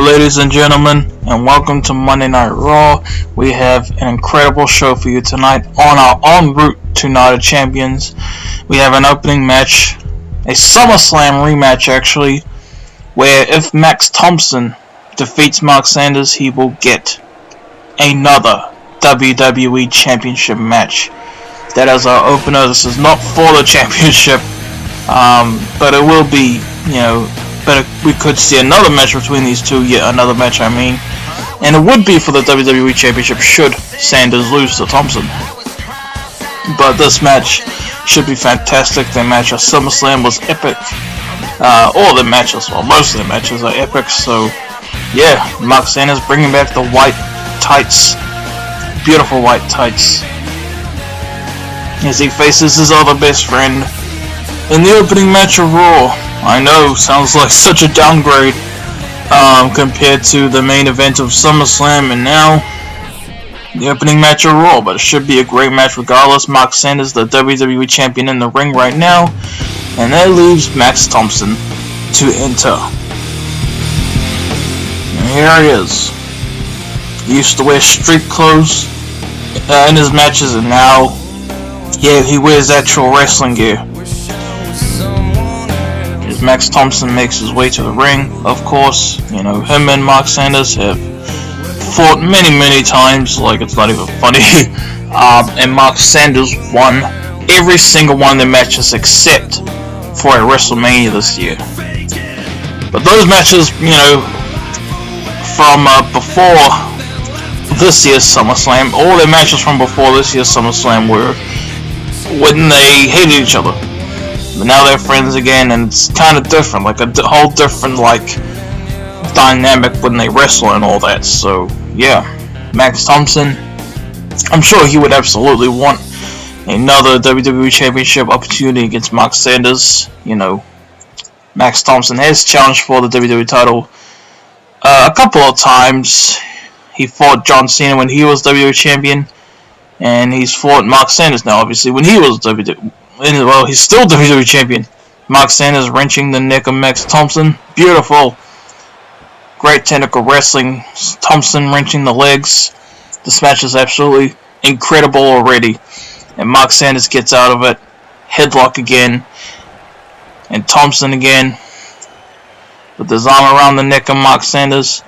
ladies and gentlemen, and welcome to Monday Night Raw. We have an incredible show for you tonight on our en route to Night of Champions. We have an opening match, a SummerSlam rematch actually, where if Max Thompson defeats Mark Sanders, he will get another WWE Championship match. That is our opener. This is not for the championship, but it will be, but we could see another match between these two, yet another match I mean, and it would be for the WWE Championship should Sanders lose to Thompson. But this match should be fantastic. The match at SummerSlam was epic. All the matches, well, most of the matches are epic, so yeah, Mark Sanders bringing back the white tights, beautiful white tights, as he faces his other best friend in the opening match of Raw. I know, sounds like such a downgrade compared to the main event of SummerSlam and now the opening match of Raw, but it should be a great match regardless. Mark Sanders, the WWE Champion, in the ring right now, and that leaves Max Thompson to enter. And here he is. He used to wear street clothes in his matches, and now, yeah, he wears actual wrestling gear. As Max Thompson makes his way to the ring, of course, him and Mark Sanders have fought many times, like it's not even funny. And Mark Sanders won every single one of the matches except for a WrestleMania this year. But those matches, from before this year's SummerSlam, all the matches from before this year's SummerSlam were when they hated each other. But now they're friends again, and it's kind of different, like a whole different, dynamic when they wrestle and all that. So, yeah, Max Thompson, I'm sure he would absolutely want another WWE Championship opportunity against Mark Sanders. Max Thompson has challenged for the WWE title a couple of times. He fought John Cena when he was WWE Champion, and he's fought Mark Sanders now, obviously, when he was WWE. Well, he's still WWE Champion. Mark Sanders wrenching the neck of Max Thompson. Beautiful. Great technical wrestling. Thompson wrenching the legs. This match is absolutely incredible already. And Mark Sanders gets out of it. Headlock again. And Thompson again, with his arm around the neck of Mark Sanders.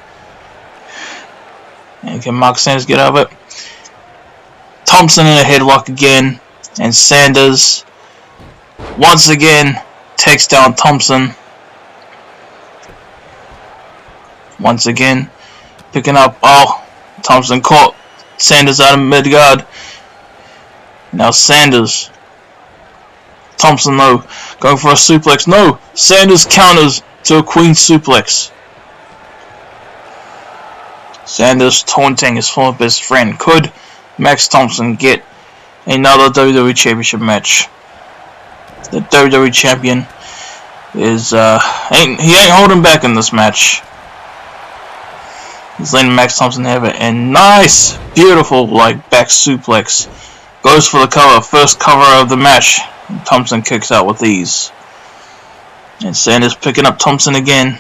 And can Mark Sanders get out of it? Thompson in a headlock again. And Sanders once again takes down Thompson. Once again picking up. Oh, Thompson caught Sanders out of mid-guard. Now Sanders. Thompson though, going for a suplex. No, Sanders counters to a Queen suplex. Sanders taunting his former best friend. Could Max Thompson get another WWE Championship match? The WWE Champion is he ain't holding back in this match. He's letting Max Thompson have it, and nice, beautiful back suplex. Goes for the cover, first cover of the match. And Thompson kicks out with ease. And Sanders picking up Thompson again.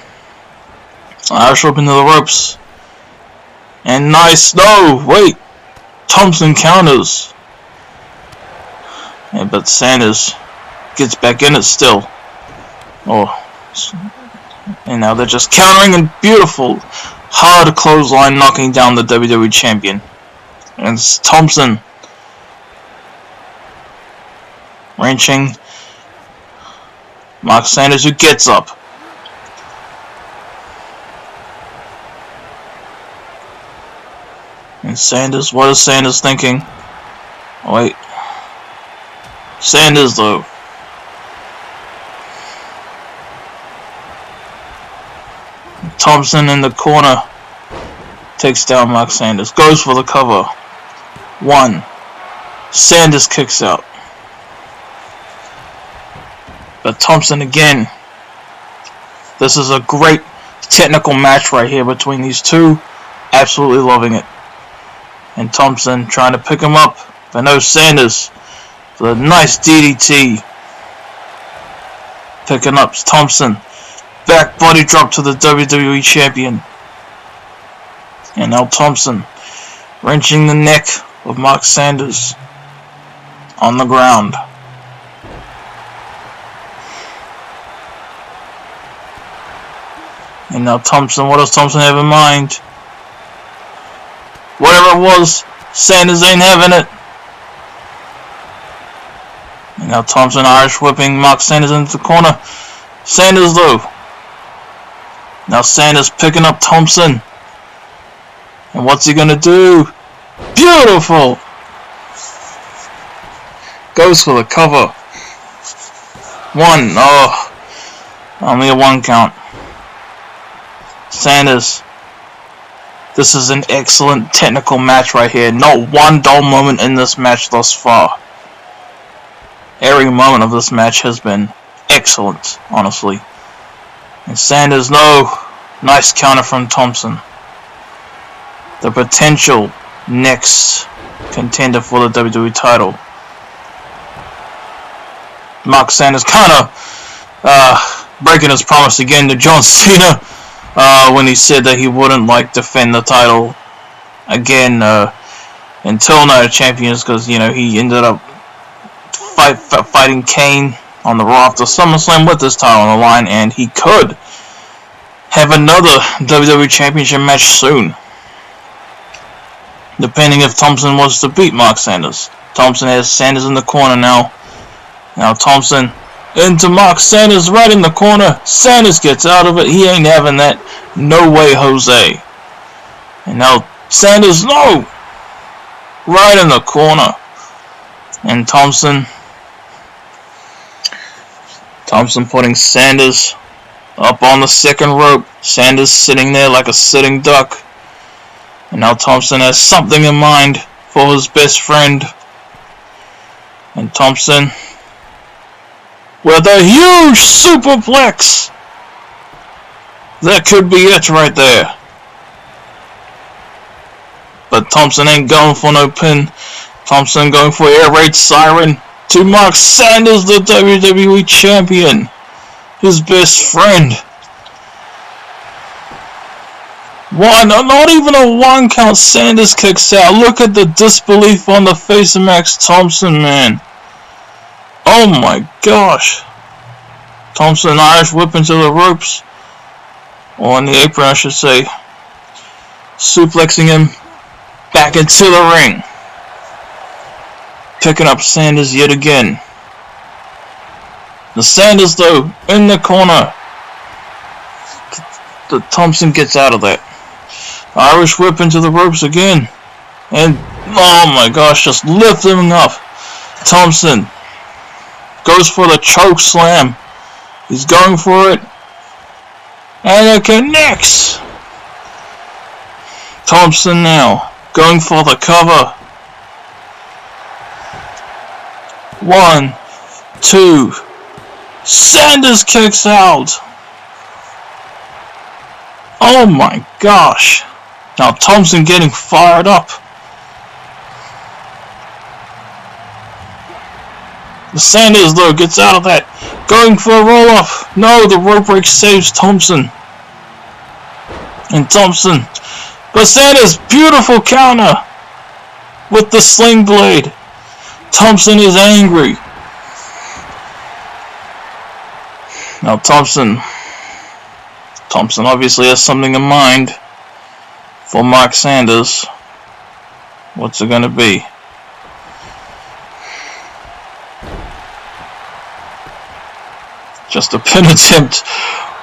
Irish whip into the ropes. And nice, no, wait. Thompson counters. But Sanders gets back in it still. And now they're just countering, and beautiful hard clothesline knocking down the WWE Champion. And it's Thompson wrenching Mark Sanders, who gets up. And Sanders, what is Sanders thinking? Oh, wait. Sanders though. Thompson in the corner takes down Mark Sanders. Goes for the cover. One. Sanders kicks out. But Thompson again. This is a great technical match right here between these two. Absolutely loving it. And Thompson trying to pick him up. But no, Sanders. For a nice DDT. Picking up Thompson. Back body drop to the WWE Champion. And now Thompson wrenching the neck of Marc Sanders on the ground. And now Thompson, what does Thompson have in mind? Whatever it was, Sanders ain't having it. And now Thompson Irish whipping Marc Sanders into the corner. Sanders though. Now Sanders picking up Thompson. And what's he gonna do? Beautiful! Goes for the cover. One. Oh. Only a 1 count. Sanders. This is an excellent technical match right here. Not one dull moment in this match thus far. Every moment of this match has been excellent, honestly. And Sanders, no. Nice counter from Thompson. The potential next contender for the WWE title. Marc Sanders kind of breaking his promise again to John Cena when he said that he wouldn't defend the title again until Night of Champions, because he ended up fighting Kane on the Raw after SummerSlam with this title on the line, and he could have another WWE Championship match soon, depending if Thompson was to beat Marc Sanders. Thompson has Sanders in the corner now. Now Thompson into Marc Sanders right in the corner. Sanders gets out of it. He ain't having that. No way, Jose. And now Sanders, no! Right in the corner. And Thompson putting Sanders up on the second rope. Sanders sitting there like a sitting duck. And now Thompson has something in mind for his best friend. And Thompson with a huge superplex. That could be it right there. But Thompson ain't going for no pin. Thompson going for air raid siren to Marc Sanders, the WWE champion. His best friend. Not even a 1 count. Sanders kicks out. Look at the disbelief on the face of Max Thompson, man. Oh my gosh. Thompson Irish whip into the ropes. Or on the apron, I should say. Suplexing him back into the ring. Picking up Sanders yet again. The Sanders, though, in the corner. The Thompson gets out of that. Irish whip into the ropes again. And, oh my gosh, just lifting up. Thompson goes for the choke slam. He's going for it. And it connects. Thompson now going for the cover. 1, 2. Sanders kicks out. Oh my gosh. Now Thompson getting fired up. The Sanders, though, gets out of that. Going for a roll-up. No, the rope break saves Thompson. And Thompson. But Sanders, beautiful counter. With the sling blade. Thompson is angry. Now Thompson obviously has something in mind for Marc Sanders. What's it gonna be? Just a pin attempt.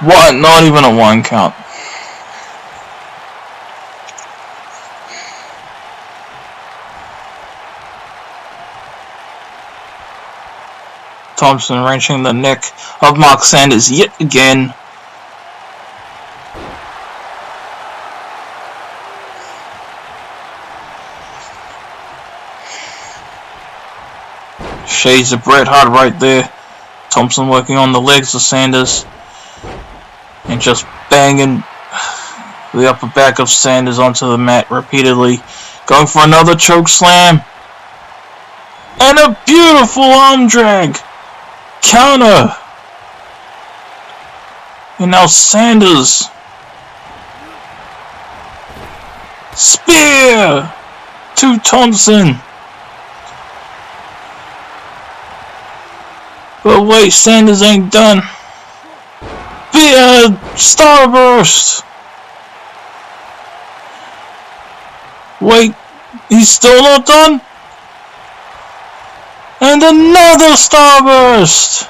What? Not even a 1 count. Thompson wrenching the neck of Marc Sanders yet again. Shades of Bret Hart right there. Thompson working on the legs of Sanders. And just banging the upper back of Sanders onto the mat repeatedly. Going for another choke slam. And a beautiful arm drag. Counter. And now Sanders Spear to Thompson. But wait, Sanders ain't done. Starburst. Wait, he's still not done? And another Starburst!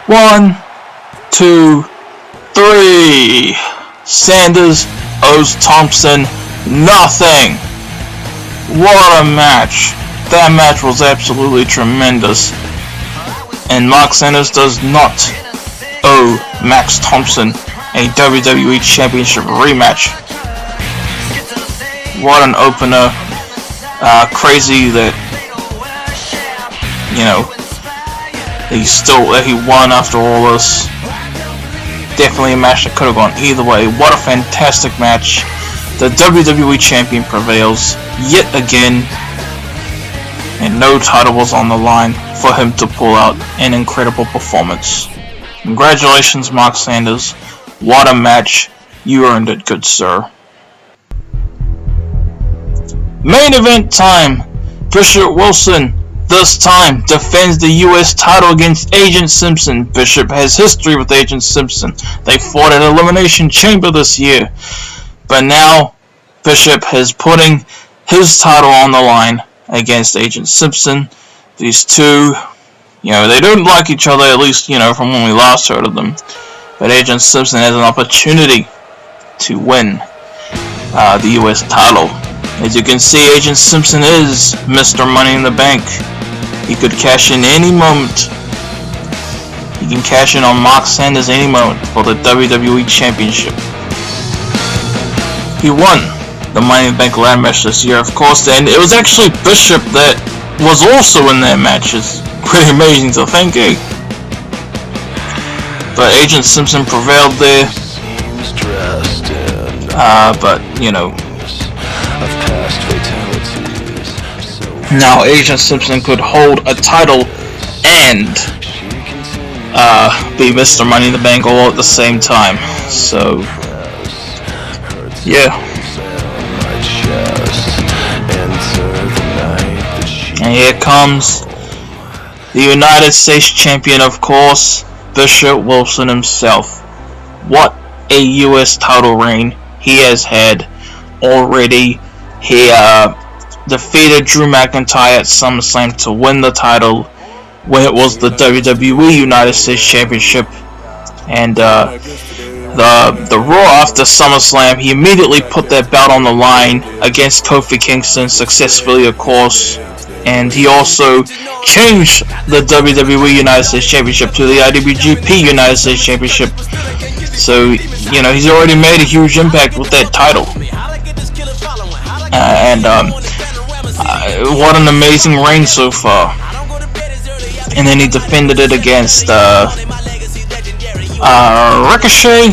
1, 2, 3. Sanders owes Thompson nothing. What a match. That match was absolutely tremendous. And Marc Sanders does not owe Max Thompson a WWE Championship rematch. What an opener. Crazy that, you know, he won after all this. Definitely a match that could have gone either way. What a fantastic match. The WWE Champion prevails yet again, and no title was on the line for him to pull out an incredible performance. Congratulations, Marc Sanders. What a match. You earned it, good sir. Main event time. Bishop Wilson, this time, defends the US title against Agent Simpson. Bishop has history with Agent Simpson. They fought at Elimination Chamber this year. But now, Bishop is putting his title on the line against Agent Simpson. These two, they don't like each other, at least, from when we last heard of them. But Agent Simpson has an opportunity to win the US title. As you can see, Agent Simpson is Mr. Money in the Bank. He could cash in any moment. He can cash in on Marc Sanders any moment for the WWE Championship. He won the Money in the Bank ladder match this year, of course, and it was actually Bishop that was also in that match. It's pretty amazing to think, eh? But Agent Simpson prevailed there. Now Agent Simpson could hold a title and be Mr. Money in the Bank all at the same time. So, yeah. And here comes the United States Champion, of course, Bishop Wilson himself. What a US title reign he has had already. He defeated Drew McIntyre at SummerSlam to win the title when it was the WWE United States Championship. And the Raw after SummerSlam, he immediately put that belt on the line against Kofi Kingston successfully, of course. And he also changed the WWE United States Championship to the IWGP United States Championship. So, he's already made a huge impact with that title. What an amazing reign so far. And then he defended it against Ricochet.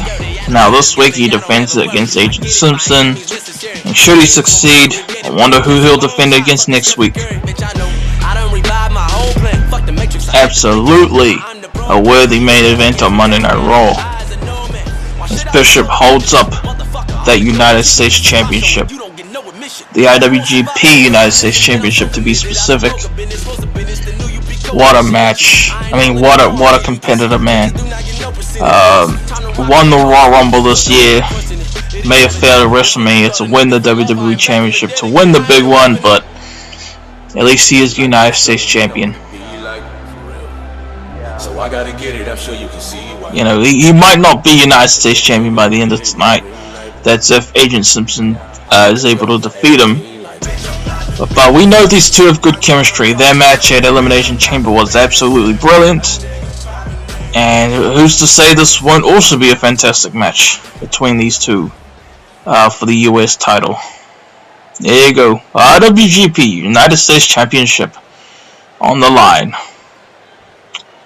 Now this week he defends it against Agent Simpson. And should he succeed, I wonder who he'll defend against next week. Absolutely a worthy main event on Monday Night Raw, as Bishop holds up that United States Championship. The IWGP United States Championship, to be specific. What a match. What a competitive man. Won the Royal Rumble this year. May have failed at WrestleMania to win the WWE Championship, to win the big one, but at least he is the United States Champion. He might not be United States Champion by the end of tonight. That's if Agent Simpson is able to defeat him. But we know these two have good chemistry. Their match at Elimination Chamber was absolutely brilliant. And who's to say this won't also be a fantastic match between these two for the US title. There you go. IWGP United States Championship on the line.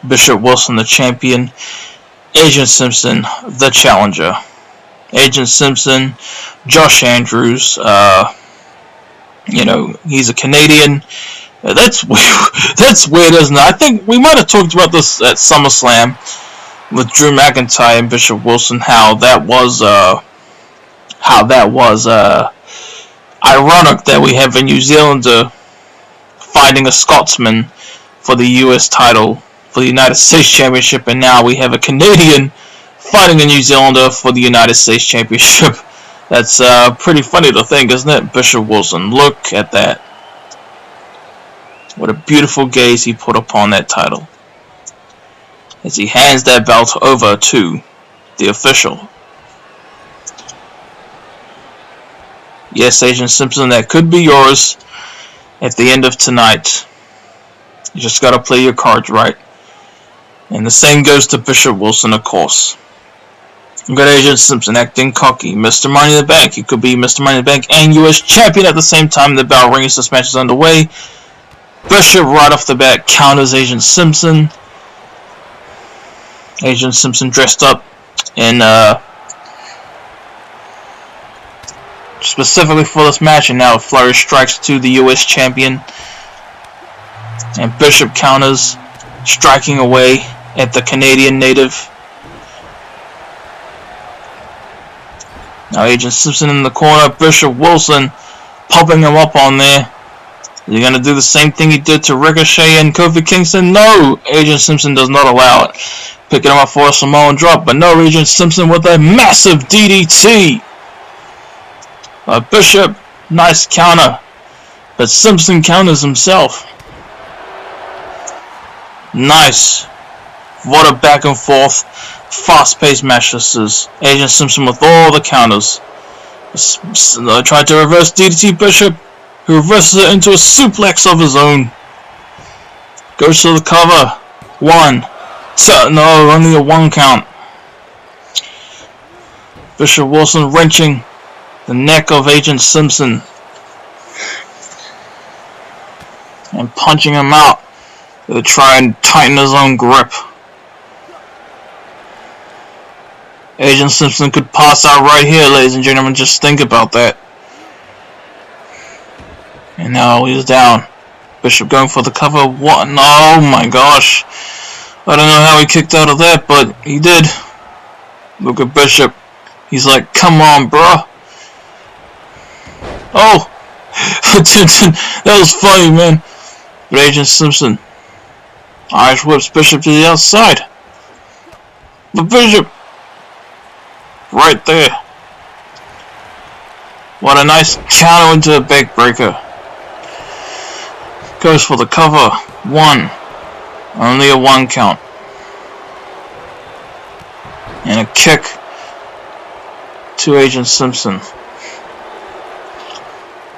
Bishop Wilson the champion. Agent Simpson the challenger. Agent Simpson, Josh Andrews, he's a Canadian. That's weird, isn't it? I think we might have talked about this at SummerSlam, with Drew McIntyre and Bishop Wilson, how that was ironic that we have a New Zealander fighting a Scotsman for the US title, for the United States Championship, and now we have a Canadian fighting a New Zealander for the United States Championship. That's pretty funny to think, isn't it? Bishop Wilson, look at that. What a beautiful gaze he put upon that title as he hands that belt over to the official. Yes, Agent Simpson, that could be yours at the end of tonight. You just gotta play your cards right. And the same goes to Bishop Wilson, of course. We've got Agent Simpson acting cocky. Mr. Money in the Bank. He could be Mr. Money in the Bank and US Champion at the same time. The bell rings. This match is underway. Bishop right off the bat counters Agent Simpson. Agent Simpson dressed up in specifically for this match, and now a flurry strikes to the US Champion. And Bishop counters, striking away at the Canadian native. Now Agent Simpson in the corner. Bishop Wilson popping him up on there. Is he going to do the same thing he did to Ricochet and Kofi Kingston? No! Agent Simpson does not allow it. Picking him up for a Samoan drop, but no, Agent Simpson with a massive DDT. Bishop, nice counter, but Simpson counters himself. Nice. What a back and forth, fast-paced match this is. Agent Simpson with all the counters. Tried to reverse DDT Bishop, who reverses it into a suplex of his own. Goes to the cover. 1, 2, no, only a 1 count. Bishop Wilson wrenching the neck of Agent Simpson and punching him out to try and tighten his own grip. Agent Simpson could pass out right here, ladies and gentlemen. Just think about that. And now he's down. Bishop going for the cover. What? Oh my gosh. I don't know how he kicked out of that, but he did. Look at Bishop. He's like, come on, bruh. Oh! That was funny, man. But Agent Simpson Irish whips Bishop to the outside. But Bishop right there. What a nice counter into a backbreaker. Goes for the cover. 1. Only a 1 count. And a kick to Agent Simpson.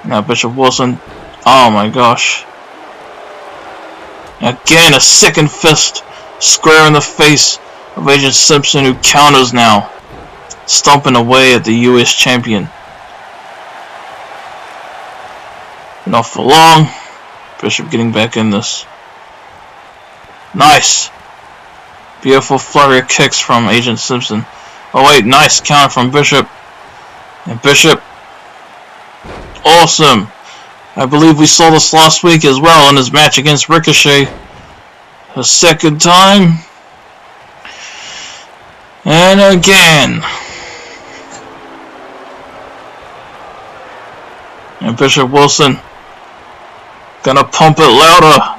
Now Bishop Wilson. Oh my gosh. Again, a second fist square in the face of Agent Simpson, who counters now, stomping away at the US Champion. Not for long. Bishop getting back in this. Nice. Beautiful flurry of kicks from Agent Simpson. Oh wait, nice counter from Bishop. And Bishop. Awesome. I believe we saw this last week as well in his match against Ricochet. A second time. And again. And Bishop Wilson gonna pump it louder.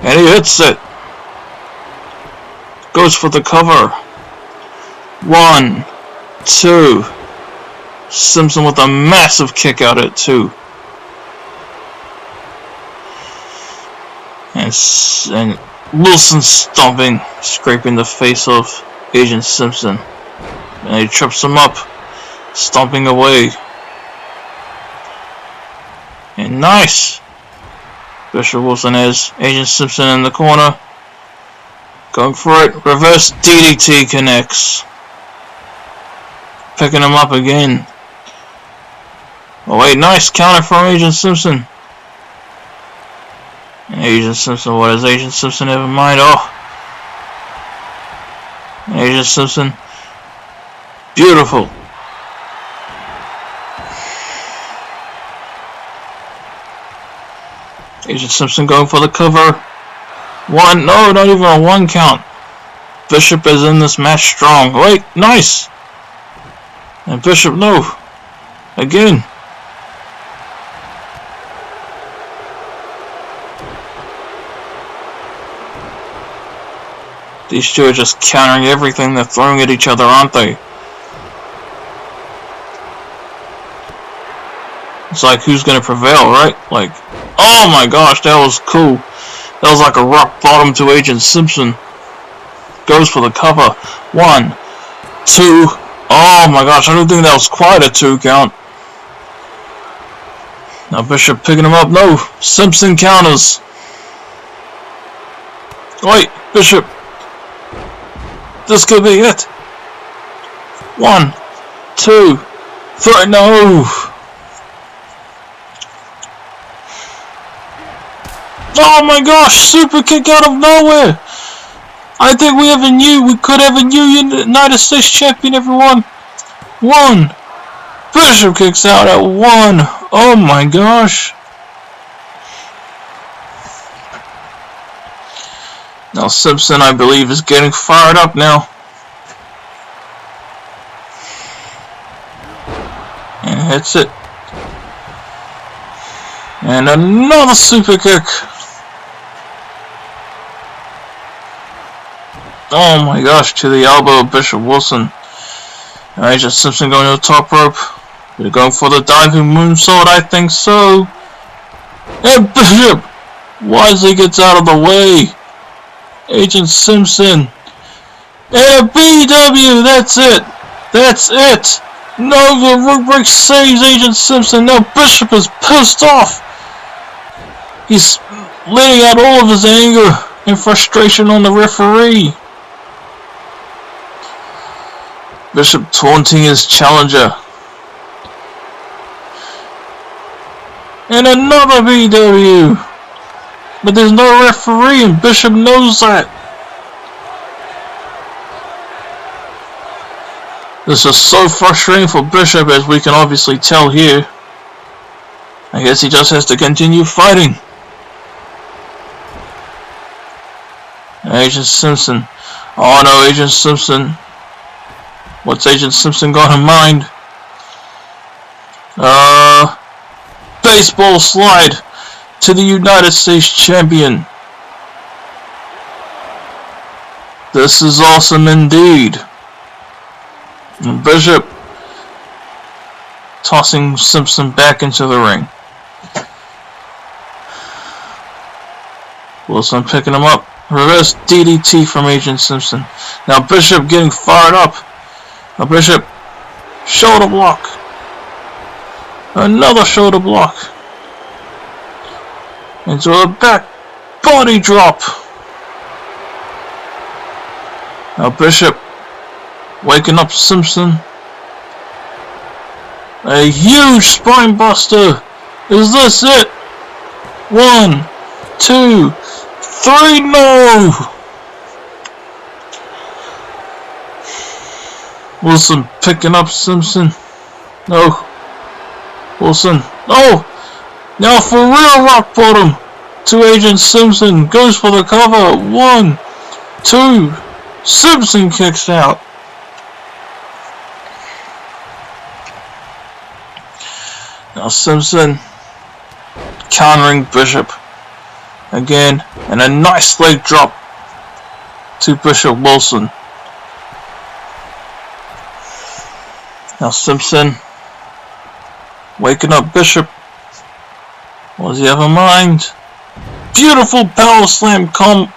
And he hits it. Goes for the cover. 1, 2. Simpson with a massive kick out at 2. And Wilson stomping, scraping the face of Agent Simpson. And he trips him up, stomping away. And nice. Bishop Wilson has Agent Simpson in the corner. Going for it. Reverse DDT connects. Picking him up again. Oh wait, nice counter from Agent Simpson. And Agent Simpson, what does Agent Simpson have in mind? Oh. Agent Simpson. Beautiful. Agent Simpson going for the cover. 1, no, not even a 1 count. Bishop is in this match strong. Wait, nice! And Bishop, no. Again. These two are just countering everything they're throwing at each other, aren't they? It's like, who's gonna prevail, right? Like, oh my gosh, that was cool. That was like a rock bottom to Agent Simpson. Goes for the cover. 1, 2. Oh my gosh, I don't think that was quite a 2 count. Now Bishop picking him up. No, Simpson counters. Wait, Bishop. This could be it. 1, 2, 3. No. Oh my gosh, super kick out of nowhere. I think we could have a new United States champion, everyone. 1. Bishop kicks out at 1. Oh my gosh. Now Simpson, I believe, is getting fired up now. And hits it. And another super kick. Oh my gosh, to the elbow of Bishop Wilson. Alright, just Simpson going to the top rope. They're going for the diving moonsault, I think so. And Bishop wisely gets out of the way. Agent Simpson. And a BW, that's it. That's it. No, the rope break saves Agent Simpson. Now Bishop is pissed off. He's letting out all of his anger and frustration on the referee. Bishop taunting his challenger. And another BW. But there's no referee and Bishop knows that. This is so frustrating for Bishop, as we can obviously tell here. I guess he just has to continue fighting. Agent Simpson. Oh no, Agent Simpson. What's Agent Simpson got in mind? Baseball slide to the United States champion. This is awesome indeed. And Bishop tossing Simpson back into the ring. Wilson picking him up. Reverse DDT from Agent Simpson. Now Bishop getting fired up. Now Bishop, shoulder block. Another shoulder block. Into a back body drop. Now Bishop waking up Simpson. A huge spine buster. Is this it? 1, 2, 3. No. Wilson picking up Simpson. No. Wilson. No. Now for real rock bottom to Agent Simpson. Goes for the cover. 1, 2. Simpson kicks out. Now Simpson countering Bishop again, and a nice leg drop to Bishop Wilson. Now Simpson waking up Bishop. What does he have in mind? Beautiful power slam counter.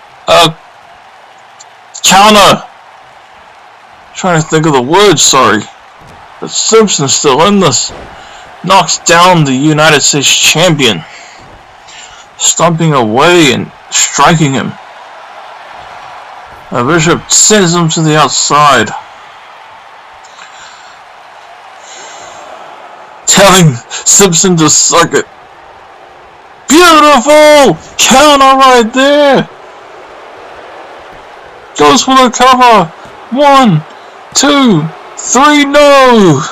Trying to think of the words, sorry. But Simpson's still in this. Knocks down the United States champion. Stomping away and striking him. Bishop sends him to the outside. Telling Simpson to suck it. Beautiful! Counter right there! Goes for the cover. 1, 2, 3, no!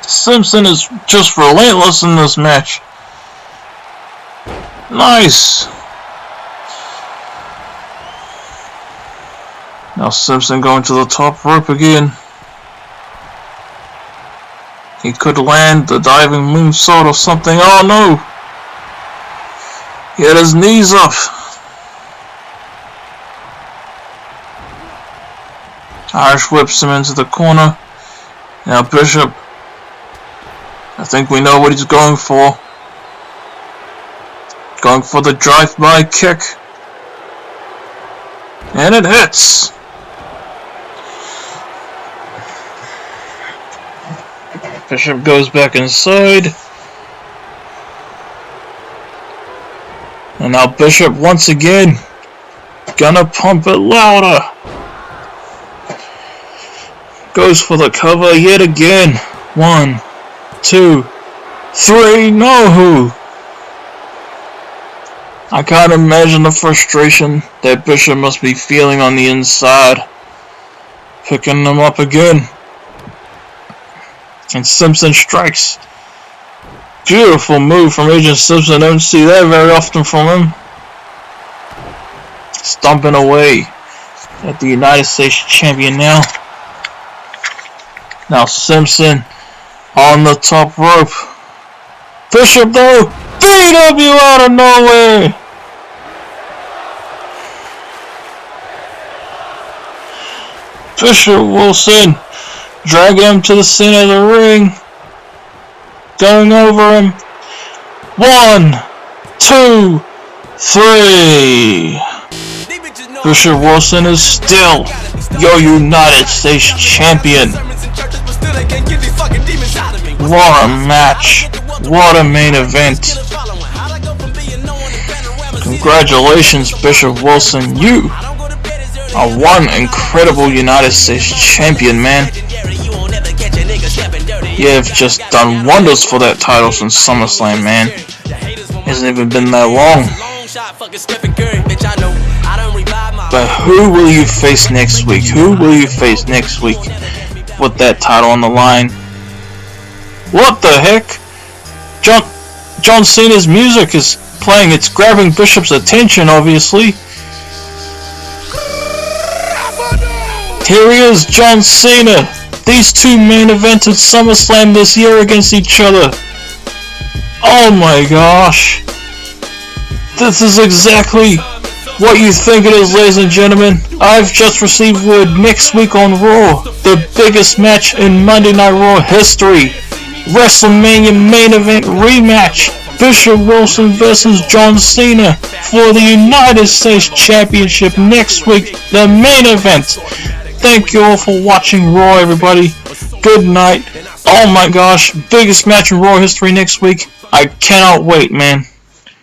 Simpson is just relentless in this match. Nice! Now Simpson going to the top rope again. He could land the diving moonsault or something. Oh no! He had his knees up. Irish whips him into the corner. Now Bishop, I think we know what he's going for. Going for the drive-by kick. And it hits. Bishop goes back inside. And now Bishop once again gonna pump it louder. Goes for the cover yet again. 1, 2, 3. No! I can't imagine the frustration that Bishop must be feeling on the inside. Picking them up again. And Simpson strikes. Beautiful move from Agent Simpson. Don't see that very often from him. Stomping away at the United States champion now. Now Simpson on the top rope. Bishop though. DW out of nowhere. Bishop Wilson dragging him to the center of the ring. Going over him. 1, 2, 3. Bishop Wilson is still your United States champion. What a match. What a main event. Congratulations, Bishop Wilson. You are one incredible United States champion, man. You have just done wonders for that title since SummerSlam, man. It hasn't even been that long. But who will you face next week? Who will you face next week with that title on the line? What the heck? John Cena's music is playing. It's grabbing Bishop's attention, obviously. Here he is, John Cena. These two main events at SummerSlam this year against each other. Oh my gosh. This is exactly what you think it is, ladies and gentlemen. I've just received word next week on Raw. The biggest match in Monday Night Raw history. WrestleMania main event rematch. Bishop Wilson versus John Cena for the United States Championship next week. The main event. Thank you all for watching Raw, everybody. Good night. Oh my gosh, biggest match in Raw history next week. I cannot wait, man.